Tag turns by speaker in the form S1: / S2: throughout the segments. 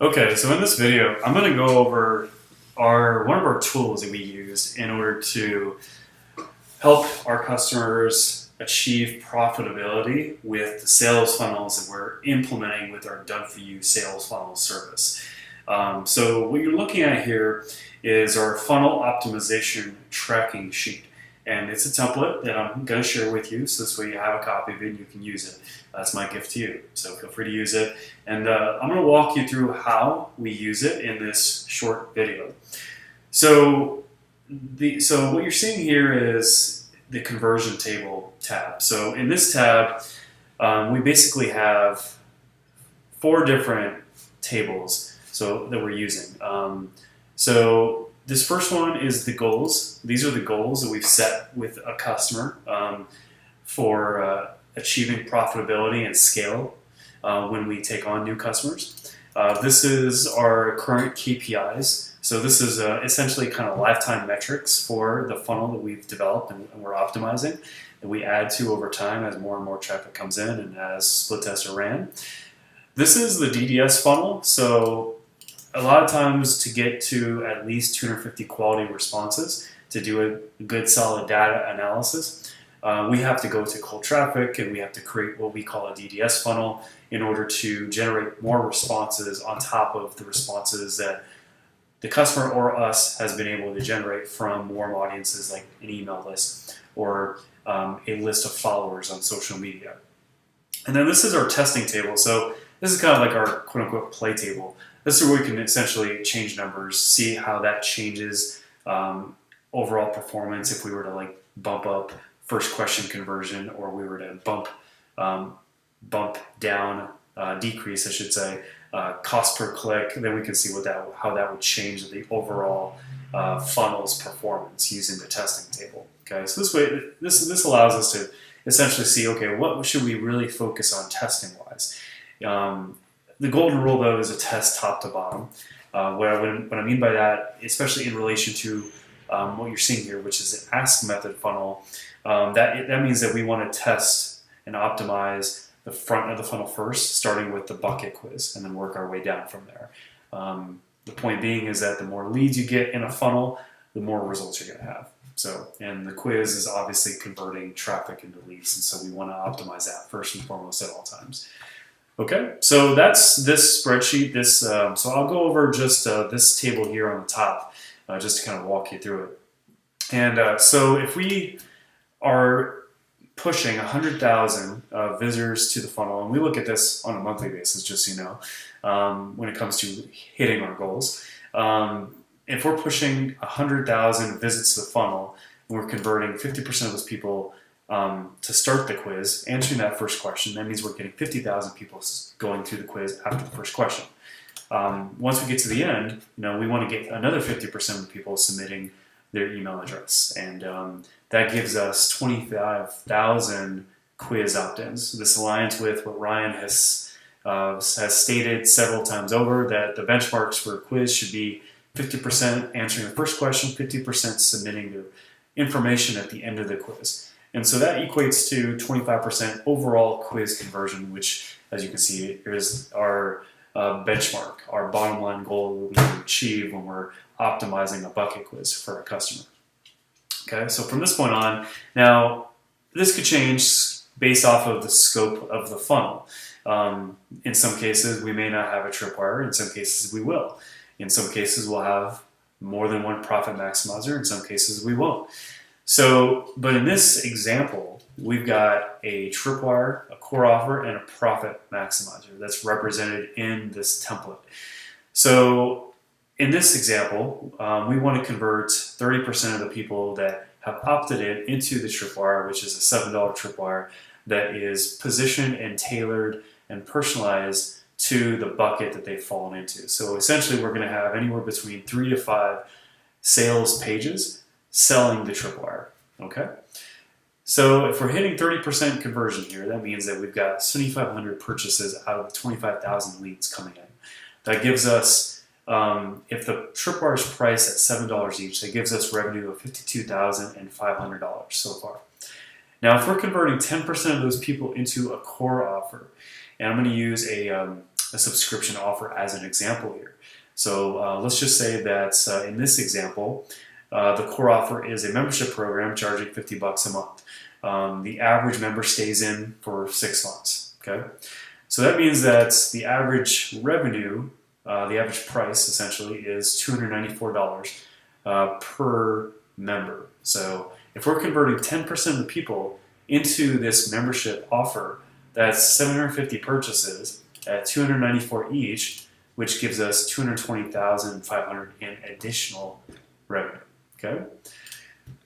S1: Okay, so in this video, I'm going to go over one of our tools that we use in order to help our customers achieve profitability with the sales funnels that we're implementing with our Done For You sales funnel service. So what you're looking at here is our funnel optimization tracking sheet. And it's a template that I'm going to share with you, so this way you have a copy of it and you can use it. That's my gift to you, so feel free to use it. And I'm going to walk you through how we use it in this short video. So what you're seeing here is the conversion table tab. So in this tab, we basically have 4 different tables that we're using. So this first one is the goals. These are the goals that we've set with a customer for achieving profitability and scale when we take on new customers. This is our current KPIs. So this is essentially kind of lifetime metrics for the funnel that we've developed and we're optimizing, that we add to over time as more and more traffic comes in and as split tests are ran. This is the DDS funnel. So a lot of times to get to at least 250 quality responses, to do a good solid data analysis, we have to go to cold traffic and we have to create what we call a DDS funnel in order to generate more responses on top of the responses that the customer or us has been able to generate from warm audiences like an email list or a list of followers on social media. And then this is our testing table. So this is kind of like our quote-unquote play table. This is where we can essentially change numbers, see how that changes overall performance if we were to bump up first question conversion, or we were to bump down, decrease, I should say, cost per click. Then we can see how that would change the overall funnel's performance using the testing table. Okay, so this way, this allows us to essentially see, okay, what should we really focus on testing wise? The golden rule, though, is a test top to bottom. What I mean by that, especially in relation to what you're seeing here, which is an ask method funnel, that means that we want to test and optimize the front of the funnel first, starting with the bucket quiz, and then work our way down from there. The point being is that the more leads you get in a funnel, the more results you're going to have. And the quiz is obviously converting traffic into leads, and so we want to optimize that first and foremost at all times. Okay, so that's this spreadsheet. So I'll go over just this table here on the top, just to kind of walk you through it. And so if we are pushing 100,000 visitors to the funnel, and we look at this on a monthly basis, just so you know, when it comes to hitting our goals. If we're pushing 100,000 visits to the funnel, and we're converting 50% of those people to start the quiz, answering that first question, that means we're getting 50,000 people going through the quiz after the first question. Once we get to the end, we want to get another 50% of the people submitting their email address, and that gives us 25,000 quiz opt-ins. This aligns with what Ryan has stated several times over, that the benchmarks for a quiz should be 50% answering the first question, 50% submitting their information at the end of the quiz. And so that equates to 25% overall quiz conversion, which, as you can see, is our benchmark, our bottom line goal that we can achieve when we're optimizing a bucket quiz for a customer. Okay, so from this point on, now this could change based off of the scope of the funnel. In some cases, we may not have a tripwire. In some cases, we will. In some cases, we'll have more than one profit maximizer. In some cases, we won't. But in this example, we've got a tripwire, a core offer, and a profit maximizer that's represented in this template. So in this example, we want to convert 30% of the people that have opted into the tripwire, which is a $7 tripwire that is positioned and tailored and personalized to the bucket that they've fallen into. So essentially, we're going to have anywhere between 3 to 5 sales pages selling the tripwire. Okay, so if we're hitting 30% conversion here, that means that we've got 7,500 purchases out of the 25,000 leads coming in. That gives us, if the tripwire is priced at $7 each, that gives us revenue of $52,500 so far. Now, if we're converting 10% of those people into a core offer, and I'm going to use a a subscription offer as an example here. So let's just say that in this example, the core offer is a membership program charging $50 a month. The average member stays in for 6 months. Okay, so that means that the average revenue, the average price essentially is $294 per member. So if we're converting 10% of the people into this membership offer, that's 750 purchases at $294 each, which gives us $220,500 in additional revenue. Okay.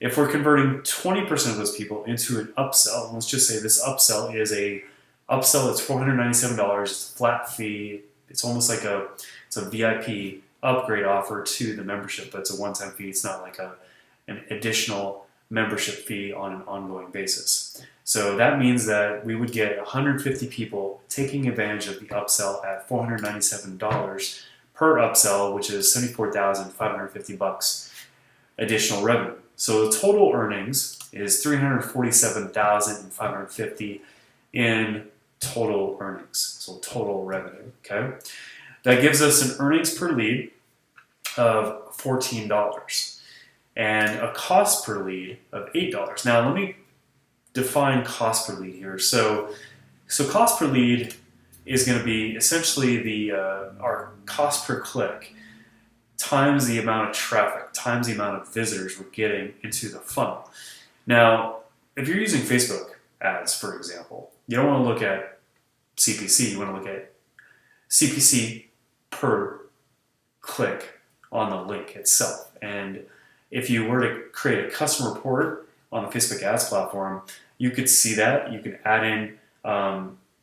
S1: If we're converting 20% of those people into an upsell, let's just say this upsell is a upsell that's $497. It's a flat fee. It's almost like it's a VIP upgrade offer to the membership, but it's a one-time fee. It's not like an additional membership fee on an ongoing basis. So that means that we would get 150 people taking advantage of the upsell at $497 per upsell, which is $74,550 additional revenue. So the total earnings is $347,550 in total earnings, so total revenue. Okay, that gives us an earnings per lead of $14 and a cost per lead of $8. Now let me define cost per lead here. So cost per lead is going to be essentially our cost per click times the amount of traffic, times the amount of visitors we're getting into the funnel. Now, if you're using Facebook ads, for example, you don't want to look at CPC, you want to look at CPC per click on the link itself. And if you were to create a custom report on the Facebook ads platform, you could see that. You could add in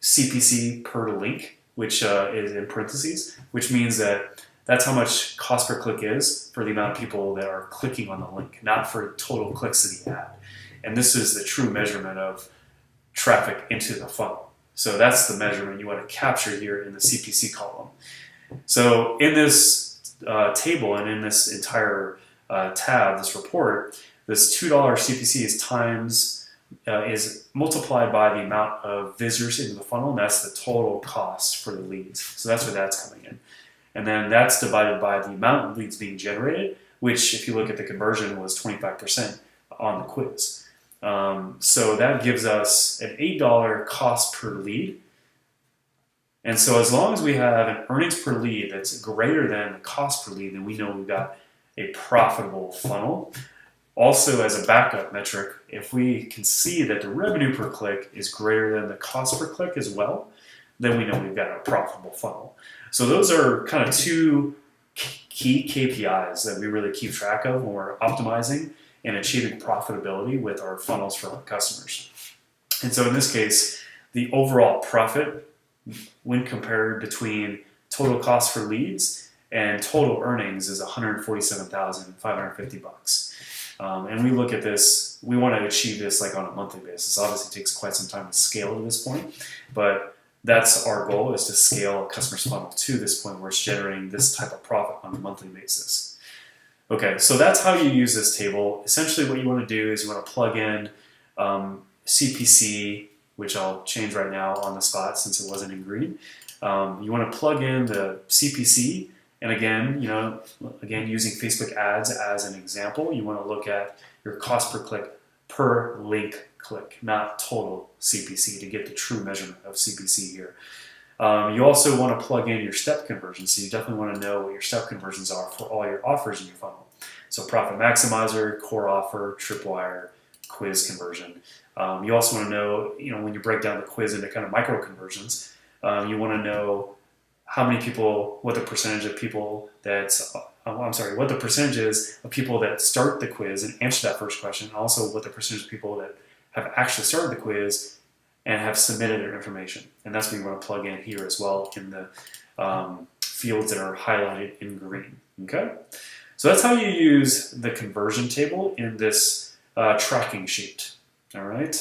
S1: CPC per link, which is in parentheses, which means that that's how much cost per click is for the amount of people that are clicking on the link, not for total clicks to the ad. And this is the true measurement of traffic into the funnel. So that's the measurement you want to capture here in the CPC column. So in this table and in this entire tab, this report, this $2 CPC is multiplied by the amount of visitors into the funnel, and that's the total cost for the leads. So that's where that's coming in. And then that's divided by the amount of leads being generated, which if you look at the conversion was 25% on the quiz. So that gives us an $8 cost per lead. And so as long as we have an earnings per lead that's greater than the cost per lead, then we know we've got a profitable funnel. Also, as a backup metric, if we can see that the revenue per click is greater than the cost per click as well, then we know we've got a profitable funnel. So those are kind of two key KPIs that we really keep track of when we're optimizing and achieving profitability with our funnels for our customers. And so in this case, the overall profit when compared between total cost for leads and total earnings is $147,550. And we look at this, we want to achieve this like on a monthly basis. Obviously it takes quite some time to scale to this point, but that's our goal, is to scale a customer's funnel to this point where it's generating this type of profit on a monthly basis. Okay, so that's how you use this table. Essentially what you want to do is you want to plug in CPC, which I'll change right now on the spot since it wasn't in green. You want to plug in the CPC, and again, using Facebook ads as an example, you want to look at your cost per click per link click, not total CPC, to get the true measurement of CPC here. You also want to plug in your step conversions, so you definitely want to know what your step conversions are for all your offers in your funnel. So profit maximizer, core offer, tripwire, quiz conversion. You also want to know, when you break down the quiz into kind of micro conversions, you want to know how many people, what the percentage of people what the percentage is of people that start the quiz and answer that first question, and also what the percentage of people that have actually started the quiz and have submitted their information. And that's what you want to plug in here as well in the fields that are highlighted in green. Okay, so that's how you use the conversion table in this tracking sheet. All right.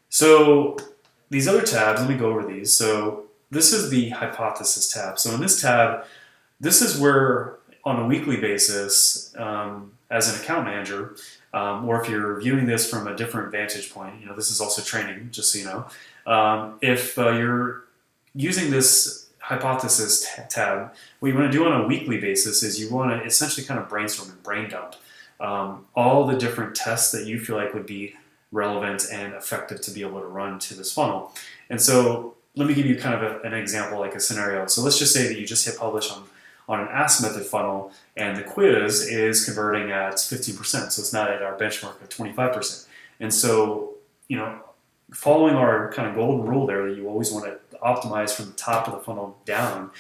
S1: So these other tabs, let me go over these. So this is the hypothesis tab. So in this tab, this is where on a weekly basis, as an account manager, or if you're viewing this from a different vantage point, this is also training, just so you know. If you're using this hypothesis tab, what you want to do on a weekly basis is you want to essentially kind of brainstorm and brain dump all the different tests that you feel like would be relevant and effective to be able to run to this funnel. And so let me give you kind of an example, like a scenario. So let's just say that you just hit publish on an ask method funnel and the quiz is converting at 15%. So it's not at our benchmark of 25%. And so, following our kind of golden rule there that you always want to optimize from the top of the funnel down,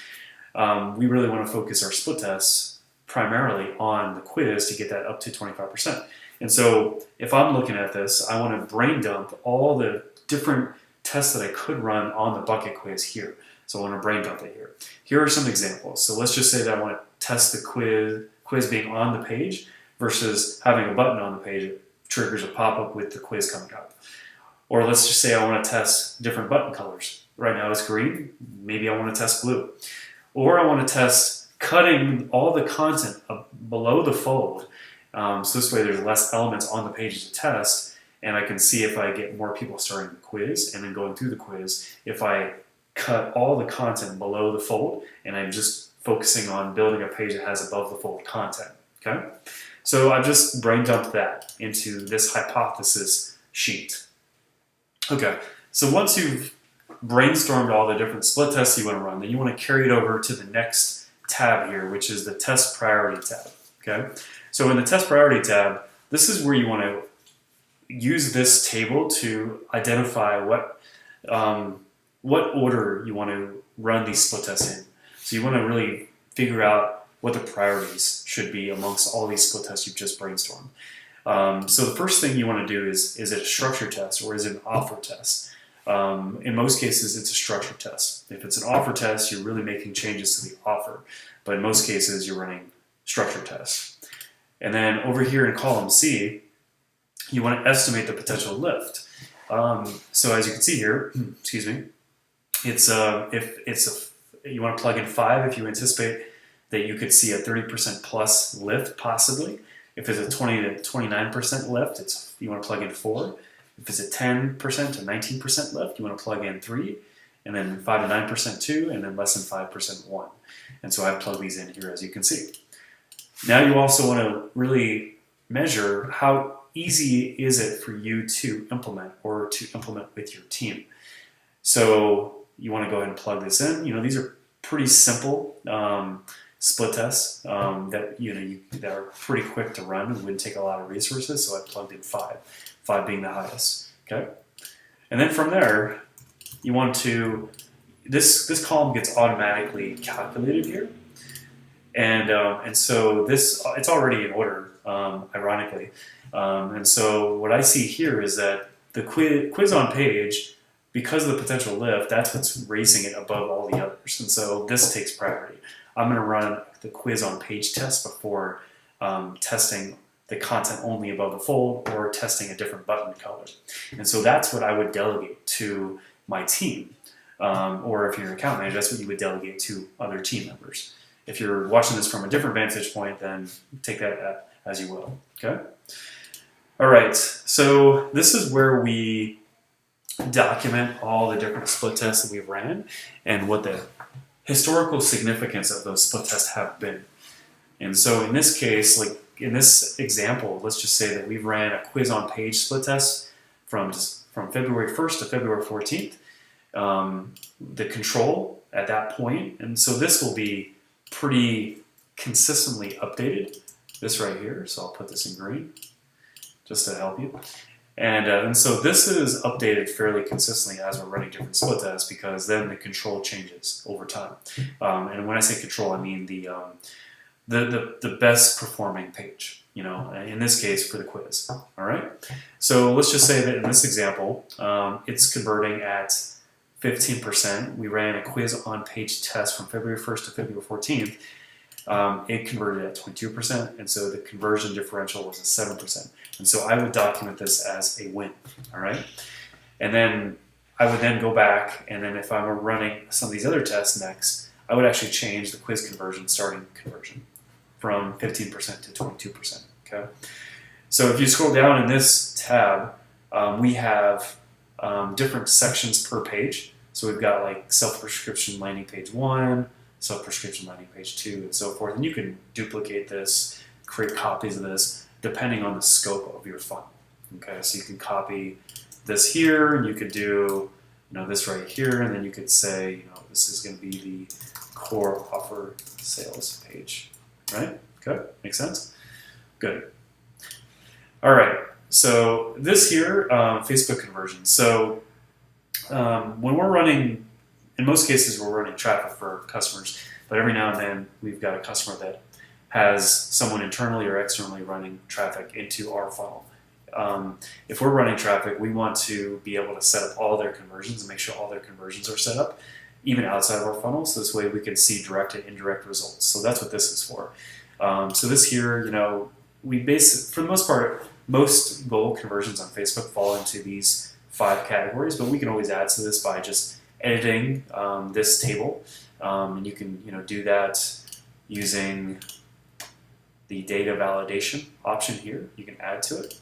S1: we really want to focus our split tests primarily on the quiz to get that up to 25%. And so if I'm looking at this, I want to brain dump all the different tests that I could run on the bucket quiz here. So I want to brain dump it here. Here are some examples. So let's just say that I want to test the quiz being on the page versus having a button on the page that triggers a pop-up with the quiz coming up. Or let's just say I want to test different button colors. Right now it's green, maybe I want to test blue. Or I want to test cutting all the content below the fold. So this way there's less elements on the page to test, and I can see if I get more people starting the quiz and then going through the quiz, if I cut all the content below the fold and I'm just focusing on building a page that has above the fold content. Okay? So I've just brain dumped that into this hypothesis sheet. Okay, so once you've brainstormed all the different split tests you want to run, then you want to carry it over to the next tab here, which is the test priority tab. Okay, so in the test priority tab, this is where you want to use this table to identify what order you want to run these split tests in. So you want to really figure out what the priorities should be amongst all these split tests you've just brainstormed. So the first thing you want to do is it a structure test or is it an offer test? In most cases, it's a structure test. If it's an offer test, you're really making changes to the offer. But in most cases, you're running structure tests. And then over here in column C, you want to estimate the potential lift. So as you can see here, excuse me, it's you want to plug in 5 if you anticipate that you could see a 30% plus lift possibly. If it's a 20 to 29% lift, you want to plug in 4. If it's a 10% to 19% lift, you want to plug in 3, and then 5 to 9% 2, and then less than 5% 1. And so I've plugged these in here, as you can see. Now you also want to really measure how easy is it for you to implement or to implement with your team. So you want to go ahead and plug this in. These are pretty simple split tests that that are pretty quick to run and wouldn't take a lot of resources. So I plugged in 5 being the highest. Okay, and then from there, you want to this column gets automatically calculated here, and so it's already in order, ironically, and so what I see here is that the quiz on page, because of the potential lift, that's what's raising it above all the others, and so this takes priority. I'm going to run the quiz on page test before testing the content only above the fold or testing a different button color. And so that's what I would delegate to my team. Or if you're an account manager, that's what you would delegate to other team members. If you're watching this from a different vantage point, then take that as you will. Okay? All right, so this is where we document all the different split tests that we've ran and what the historical significance of those split tests have been. And so in this case, like in this example, let's just say that we've ran a quiz on page split test from February 1st to February 14th. The control at that point, and so this will be pretty consistently updated. This right here, so I'll put this in green just to help you. And so this is updated fairly consistently as we're running different split tests, because then the control changes over time. And when I say control, I mean the best performing page, in this case for the quiz. All right. So let's just say that in this example, it's converting at 15%. We ran a quiz on page test from February 1st to February 14th. It converted at 22%, and so the conversion differential was a 7%. And so I would document this as a win, all right? And then I would then go back, and then if I were running some of these other tests next, I would actually change the quiz conversion, starting conversion, from 15% to 22%, okay? So if you scroll down in this tab, we have different sections per page. So we've got like self-prescription landing page 1, self-prescription landing page 2, and so forth. And you can duplicate this, create copies of this, depending on the scope of your funnel. Okay, so you can copy this here, and you could do this right here, and then you could say, this is going to be the core offer sales page, right? Okay, makes sense? Good. All right, so this here, Facebook conversions. So when we're running, in most cases, we're running traffic for customers, but every now and then we've got a customer that has someone internally or externally running traffic into our funnel. If we're running traffic, we want to be able to set up all their conversions and make sure all their conversions are set up, even outside of our funnel, so this way we can see direct and indirect results. So that's what this is for. So this here, we for the most part, most goal conversions on Facebook fall into these 5 categories, but we can always add to this by just editing this table. And you can do that using the data validation option here. You can add to it.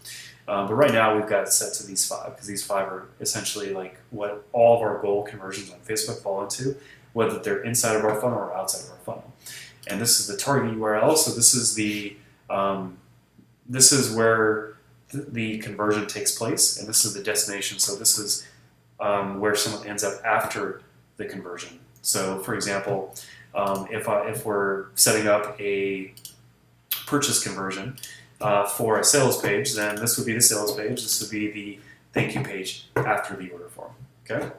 S1: But right now we've got it set to these 5 because these 5 are essentially like what all of our goal conversions on Facebook fall into, whether they're inside of our funnel or outside of our funnel. And this is the target URL. So this is this is where the conversion takes place, and this is the destination. So this is where someone ends up after the conversion. So for example, if we're setting up a purchase conversion for a sales page, then this would be the sales page. This would be the thank you page after the order form. Okay.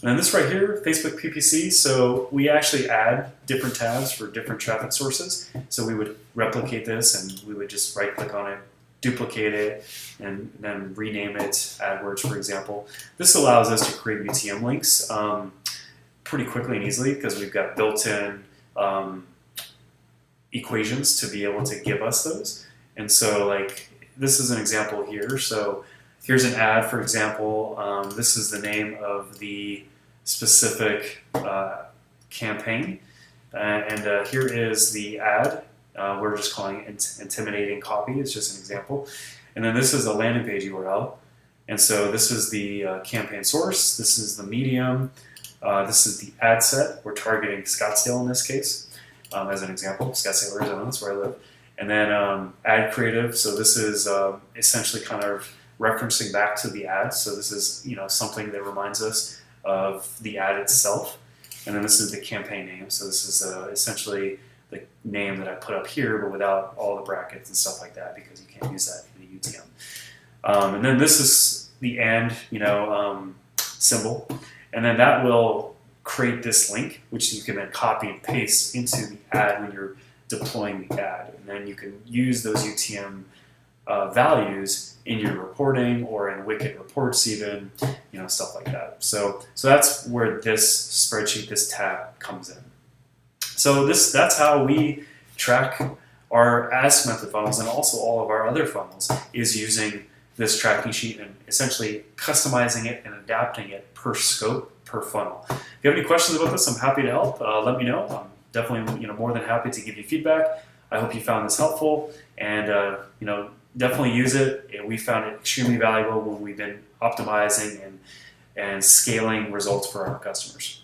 S1: And then this right here, Facebook PPC. So we actually add different tabs for different traffic sources. So we would replicate this, and we would just right-click on it, duplicate it, and then rename it AdWords, for example. This allows us to create UTM links pretty quickly and easily because we've got built-in equations to be able to give us those. And so like this is an example here. So here's an ad, for example. This is the name of the specific campaign. And here is the ad. We're just calling it intimidating copy. It's just an example. And then this is a landing page URL. And so this is the campaign source. This is the medium. This is the ad set. We're targeting Scottsdale in this case. As an example, Scottsdale, Arizona, that's where I live. And then ad creative, so this is essentially kind of referencing back to the ad. So this is something that reminds us of the ad itself. And then this is the campaign name. So this is essentially the name that I put up here, but without all the brackets and stuff like that, because you can't use that in the UTM. And then this is the and symbol, and then that will create this link, which you can then copy and paste into the ad when you're deploying the ad. And then you can use those UTM values in your reporting or in Wicked reports even, stuff like that. So that's where this spreadsheet, this tab comes in. So that's how we track our ad segmented funnels, and also all of our other funnels, is using this tracking sheet and essentially customizing it and adapting it per scope, per funnel. If you have any questions about this, I'm happy to help. Let me know. I'm definitely more than happy to give you feedback. I hope you found this helpful, and definitely use it. And we found it extremely valuable when we've been optimizing and scaling results for our customers.